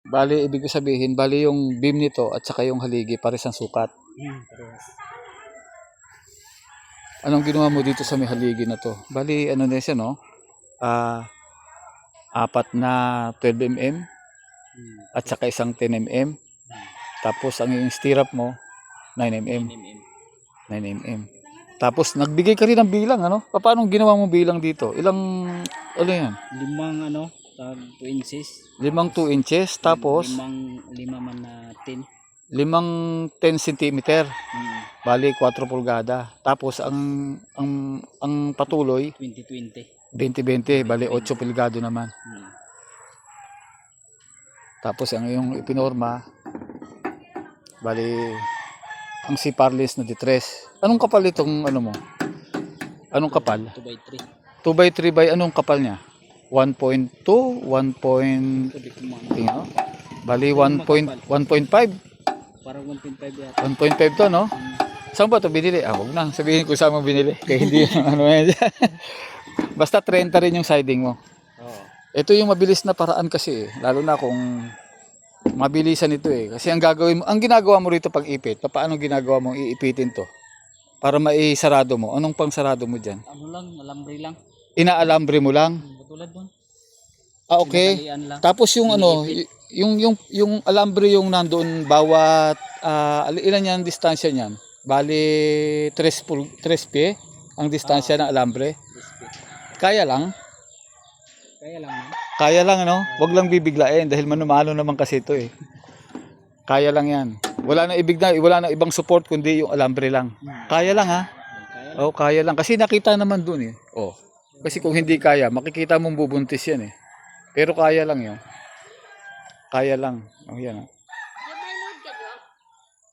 Bali, ibig ko sabihin, bali yung beam nito at saka yung haligi, pares ang sukat. Parehas. Anong ginawa mo dito sa may haligi na to? Bali, ano na siya, no? Apat na 12 mm at saka isang 10 mm. Tapos, ang yung stirrup mo, 9 mm. 9 mm. Tapos, nagbigay ka rin ng bilang, ano? Paano ginawa mo bilang dito? Ilang, ano yan? Limang 2 inches. Limang 2 inches, tapos Lima man na 10. limang 10 centimeter. Bali 4 pulgada. Tapos ang patuloy 20-20. 20-20, bali 8 pulgado naman. Tapos ang yung ipinorma bali ang siparlis na ditres. Anong kapal itong ano mo? Anong kapal? 2x3. 2x3 by anong kapal niya? 1.2, 1. Tingnan. Bali 1.5. Parang 1.5 yata. 1.5 to, no? Saan ba ito binili? Huwag na. Sabihin ko saan mo binili. Kaya hindi ano yan. Basta 30 rin yung siding mo. Oo. Ito yung mabilis na paraan kasi eh. Lalo na kung mabilisan ito eh. Kasi ang gagawin mo, ang ginagawa mo rito pag ipit, paano ginagawa mo iipitin to? Para maisarado mo. Anong pang sarado mo dyan? Ano lang, alambre lang. Inaalambre mo lang? Katulad doon. Okay. Lang. Tapos yung ano, yung alambre yung nandoon bawat ilan yan distansya niyan? Bali 3 pie ang distansya ng alambre. Kaya lang? Kaya lang man. Kaya lang ano? Wag lang bibiglain dahil manumano naman kasi ito eh. Kaya lang yan. Wala na ibang support kundi yung alambre lang. Kaya lang ha? Oh, kaya lang kasi nakita naman doon eh. Oh. Kasi kung hindi kaya, makikita mong bubuntis yan eh. Pero kaya lang yun. Kaya lang. Oh, yan.